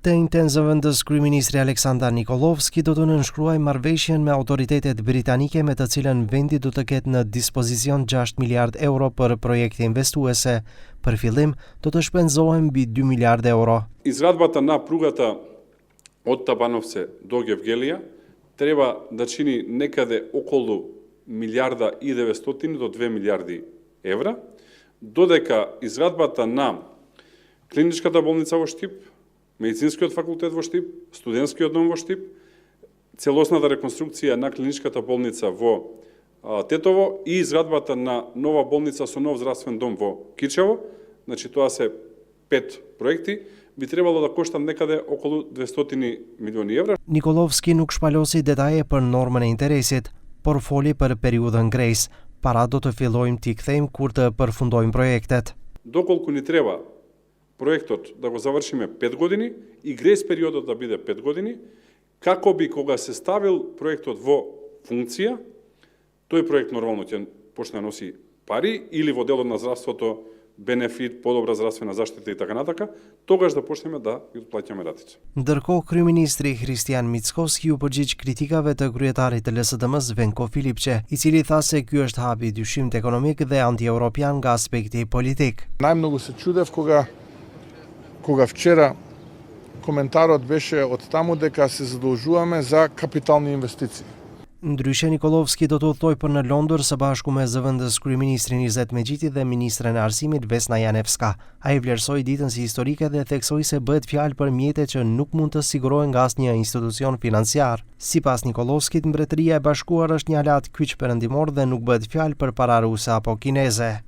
Te intenzëvendës kryeministri Aleksandar Nikolovski do të nënshkruaj marrëveshjen me autoritetet britanike me të cilën vendi do të ketë në dispozicion 6 miliard euro për projekte investuese. Për fillim, do të shpenzohen mbi 2 miliard euro. Изградбата на пругата од Табановце до Гевгелија треба да чини некаде околу 1.900.000 до 2 милиарди евра, додека изградбата на клиничката болница во Штип, медицинскиот факултет во Штип, студентскиот дом во Штип, целосната реконструкција на клиничката болница во Тетово и изградбата на нова болница со нов здравствен дом во Кичево, значи тоа се 5 проекти, би требало да коштат некаде околу 200 милиони евра. Nikolovski nuk shpalosi detaje për normën e interesit, por foli për periudhën grejs. Para do të fillojmë t'i kthejmë kur të përfundojmë projektet. Доколку ни треба проектот да го завршиме 5 години и грейс периодот да биде 5 години, како би кога се ставил проектот во функција, тој проект нормално ќе почне да носи пари или во делот на здравството бенефит, подобра здравствена заштита и така натака, тогаш да почнеме да ги плаќаме ратите. Ndërkohë, kryeministri Hristian Mickoski u përgjigj kritikave të kryetarit të LSDM-s Venko Filipçe, i cili tha se ky është hapi dyshimit ekonomik dhe anti-europian nga aspekti politik. Најмногу се чудев кога вчера коментарот беше од таму дека се задолжуваме за капитални инвестиции. Ndryshe, Nikolovski do të udhtoj për në Londër së bashku me zëvendës kryeministrin Izzet Megjiti dhe ministren e arsimit Vesna Janevska. Ai vlerësoi ditën si historike dhe theksoi se bëhet fjalë për mjete që nuk mund të sigurohen nga asnjë institucion financiar. Sipas Nikolovskit, Mbretëria e Bashkuar është një aleat kyç perëndimor dhe nuk bëhet fjalë për para ruse apo kineze.